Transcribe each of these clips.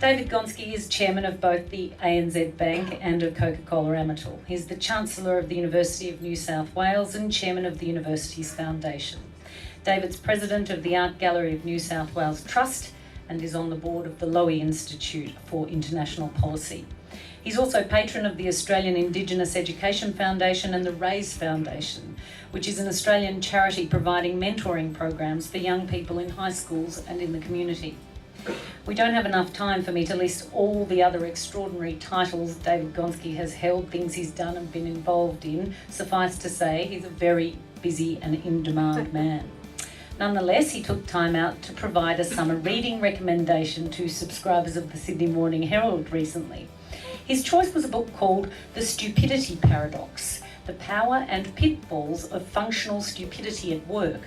David Gonski is chairman of both the ANZ Bank and of Coca-Cola Amatil. He's the Chancellor of the University of New South Wales and chairman of the university's foundation. David's president of the Art Gallery of New South Wales Trust and is on the board of the Lowy Institute for International Policy. He's also patron of the Australian Indigenous Education Foundation and the RAISE Foundation, which is an Australian charity providing mentoring programs for young people in high schools and in the community. We don't have enough time for me to list all the other extraordinary titles David Gonski has held, things he's done and been involved in. Suffice to say, he's a very busy and in-demand man. Nonetheless, he took time out to provide a summer reading recommendation to subscribers of the Sydney Morning Herald recently. His choice was a book called The Stupidity Paradox: The Power and Pitfalls of Functional Stupidity at Work.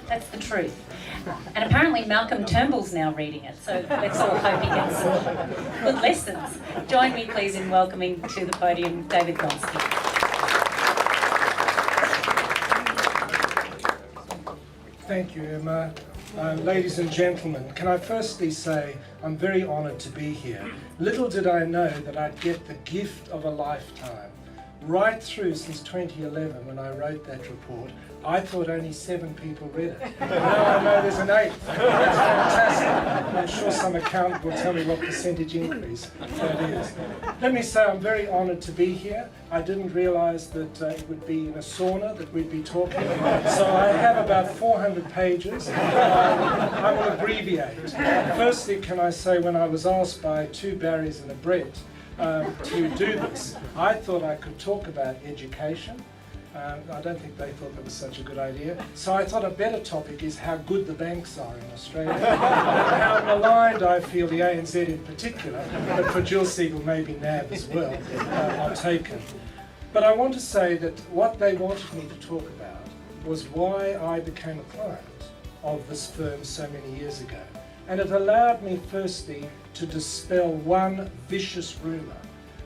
That's the truth. And apparently Malcolm Turnbull's now reading it, so let's all hope he gets some good lessons. Join me please in welcoming to the podium David Gonski. Thank you, Emma. Ladies and gentlemen, can I firstly say I'm very honoured to be here. Little did I know that I'd get the gift of a lifetime. Right through since 2011, when I wrote that report, I thought only 7 people read it. Now I know there's an 8th. That's fantastic. I'm sure some accountant will tell me what percentage increase that is. Let me say I'm very honoured to be here. I didn't realise that it would be in a sauna that we'd be talking. So I have about 400 pages. I will abbreviate. Firstly, can I say when I was asked by 2 Barrys and a Brett to do this, I thought I could talk about education. I don't think they thought that was such a good idea. So I thought a better topic is how good the banks are in Australia, and how maligned I feel the ANZ in particular, but for Jill Siegel maybe NAB as well, are taken. But I want to say that what they wanted me to talk about was why I became a client of this firm so many years ago. And it allowed me firstly to dispel one vicious rumour.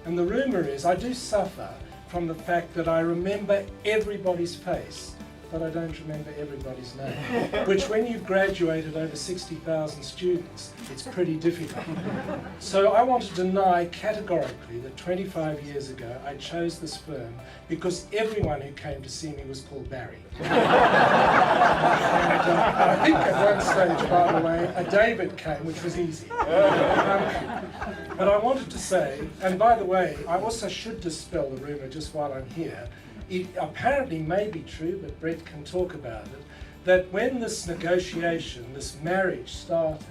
And the rumour is I do suffer from the fact that I remember everybody's face, but I don't remember everybody's name, which when you've graduated over 60,000 students, it's pretty difficult. So I want to deny categorically that 25 years ago I chose this firm because everyone who came to see me was called Barry. And I think at one stage, by the way, a David came, which was easy. But I wanted to say, and by the way, I also should dispel the rumour just while I'm here. It apparently may be true, but Brett can talk about it, that when this negotiation, this marriage started,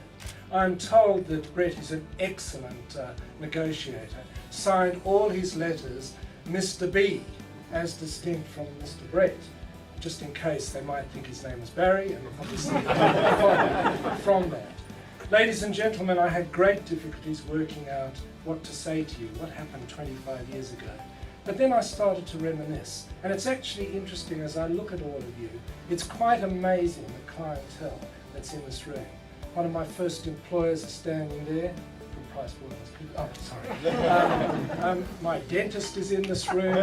I'm told that Brett is an excellent negotiator, signed all his letters Mr. B, as distinct from Mr. Brett, just in case they might think his name is Barry, and obviously from that. Ladies and gentlemen, I had great difficulties working out what to say to you, what happened 25 years ago. But then I started to reminisce, and it's actually interesting as I look at all of you, it's quite amazing the clientele that's in this room. One of my first employers is standing there, from PricewaterhouseCoopers. Oh, sorry. My dentist is in this room,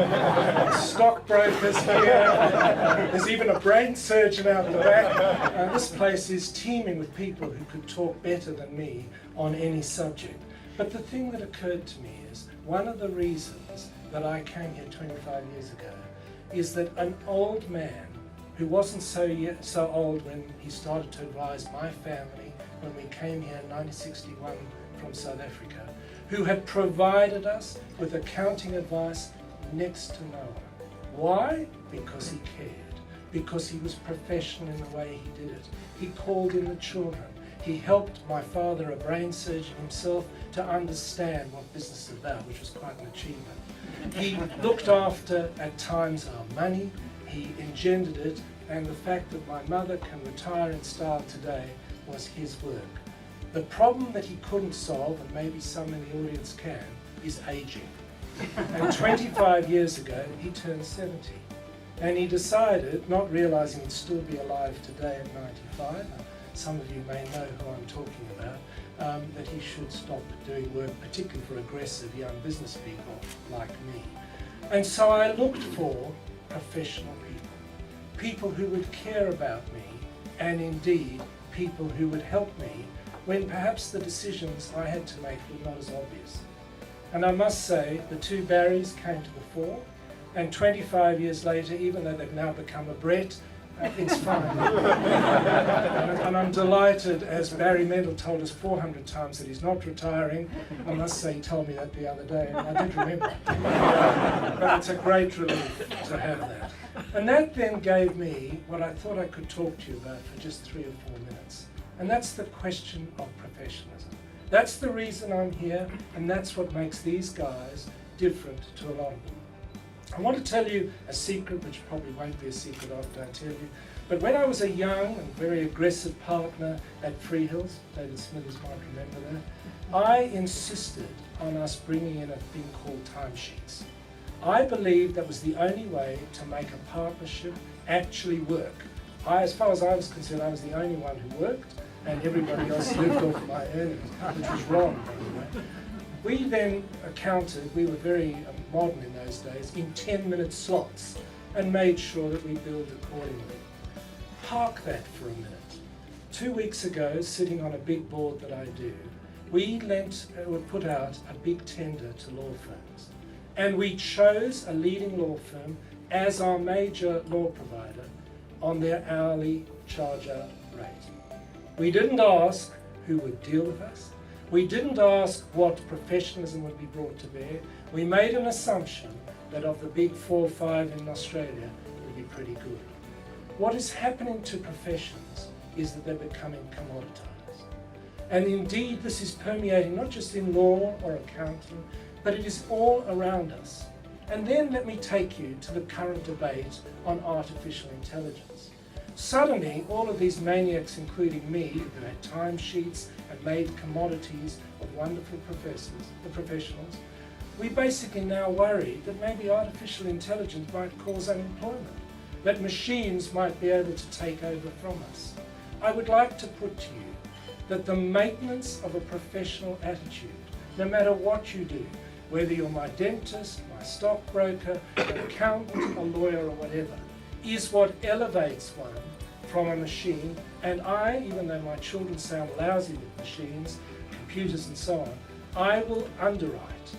stockbrokers here, there's even a brain surgeon out the back. This place is teeming with people who could talk better than me on any subject. But the thing that occurred to me is, one of the reasons that I came here 25 years ago is that an old man who wasn't so old when he started to advise my family when we came here in 1961 from South Africa, who had provided us with accounting advice next to no one. Why? Because he cared. Because he was professional in the way he did it. He called in the children. He helped my father, a brain surgeon himself, to understand what business is about, which was quite an achievement. He looked after, at times, our money. He engendered it, and the fact that my mother can retire in style today was his work. The problem that he couldn't solve, and maybe some in the audience can, is aging. And 25 years ago, he turned 70. And he decided, not realizing he'd still be alive today at 95, some of you may know who I'm talking about, that he should stop doing work, particularly for aggressive young business people like me. And so I looked for professional people, people who would care about me, and indeed people who would help me when perhaps the decisions I had to make were not as obvious. And I must say, the two Barrys came to the fore, and 25 years later, even though they've now become a Brett, it's fine. And I'm delighted, as Barry Mendel told us 400 times that he's not retiring. I must say he told me that the other day, and I did remember. But it's a great relief to have that. And that then gave me what I thought I could talk to you about for just 3 or 4 minutes. And that's the question of professionalism. That's the reason I'm here, and that's what makes these guys different to a lot of them. I want to tell you a secret, which probably won't be a secret after I tell you, but when I was a young and very aggressive partner at Freehills, David Smithers might remember that, I insisted on us bringing in a thing called timesheets. I believed that was the only way to make a partnership actually work. As far as I was concerned, I was the only one who worked, and everybody else lived off my earnings, which was wrong, by the way. We then accounted, we were very modern in those days, in 10-minute slots, and made sure that we billed accordingly. Park that for a minute. 2 weeks ago, sitting on a big board that I do, we put out a big tender to law firms, and we chose a leading law firm as our major law provider on their hourly charge-out rate. We didn't ask who would deal with us. We didn't ask what professionalism would be brought to bear. We made an assumption that of the big 4 or 5 in Australia, it would be pretty good. What is happening to professions is that they're becoming commoditized. And indeed, this is permeating not just in law or accounting, but it is all around us. And then let me take you to the current debate on artificial intelligence. Suddenly, all of these maniacs, including me, who had timesheets and made commodities of wonderful professionals, we basically now worry that maybe artificial intelligence might cause unemployment, that machines might be able to take over from us. I would like to put to you that the maintenance of a professional attitude, no matter what you do, whether you're my dentist, my stockbroker, an accountant, a lawyer, or whatever, is what elevates one from a machine. And I, even though my children sound lousy with machines, computers and so on, I will underwrite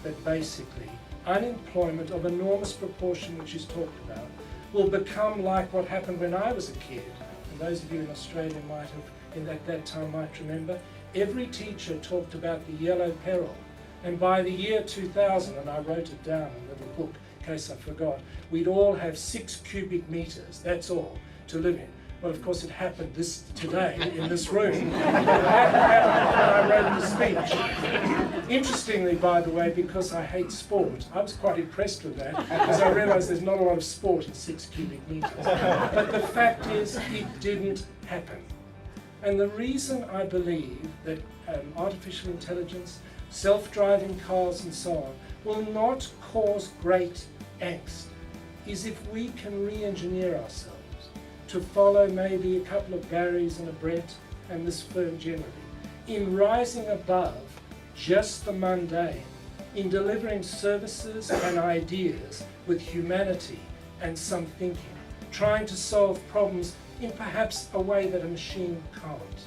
that basically unemployment of enormous proportion, which is talked about, will become like what happened when I was a kid. And those of you in Australia might have, at that time, might remember, every teacher talked about the yellow peril. And by the year 2000, and I wrote it down in a little book in case I forgot, we'd all have 6 cubic meters, that's all, to live in. Well, of course, it happened today in this room. I wrote the speech. Interestingly, by the way, because I hate sport, I was quite impressed with that, because I realised there's not a lot of sport in 6 cubic meters. But the fact is, it didn't happen. And the reason I believe that artificial intelligence, self-driving cars and so on, will not cause great angst is if we can re-engineer ourselves to follow maybe a couple of Barrys and a Brett and this firm generally, in rising above just the mundane, in delivering services and ideas with humanity and some thinking, trying to solve problems in perhaps a way that a machine can't.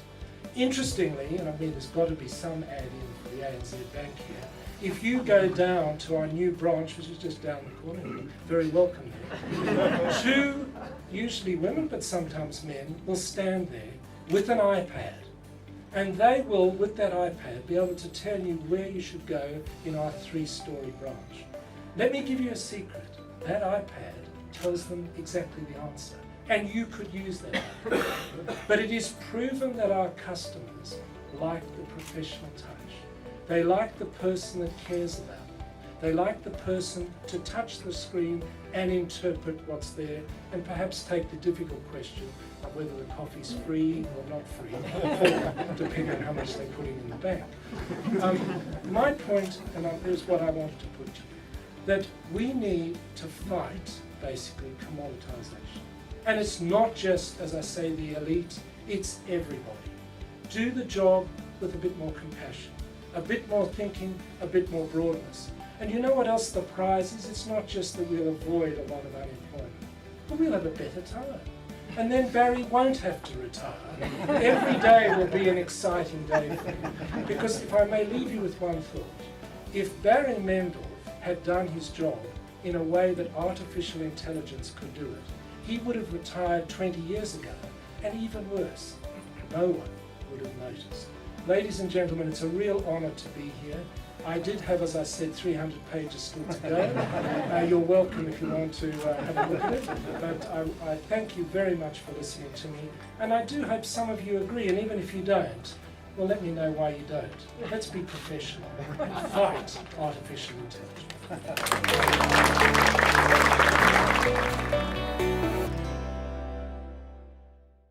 Interestingly, and I mean there's got to be some add in for the ANZ Bank here, if you go down to our new branch, which is just down the corner, you're very welcome there, 2, usually women but sometimes men, will stand there with an iPad, and they will, with that iPad, be able to tell you where you should go in our 3-story branch. Let me give you a secret. That iPad tells them exactly the answer, and you could use that. But it is proven that our customers like the professional touch. They like the person that cares about them. They like the person to touch the screen and interpret what's there, and perhaps take the difficult question of whether the coffee's free or not free, depending on how much they're putting in the bank. My point, and here's what I wanted to put to you, that we need to fight, basically, commoditization. And it's not just, as I say, the elite, it's everybody. Do the job with a bit more compassion, a bit more thinking, a bit more broadness. And you know what else the prize is? It's not just that we'll avoid a lot of unemployment, but we'll have a better time. and then Barry won't have to retire. Every day will be an exciting day for him. Because if I may leave you with one thought, if Barry Mendel had done his job in a way that artificial intelligence could do it, he would have retired 20 years ago, and even worse, no one would have noticed. Ladies and gentlemen, it's a real honour to be here. I did have, as I said, 300 pages still to go. You're welcome if you want to have a look at it, but I thank you very much for listening to me, and I do hope some of you agree, and even if you don't, well, let me know why you don't. Let's be professional. Fight artificial intelligence.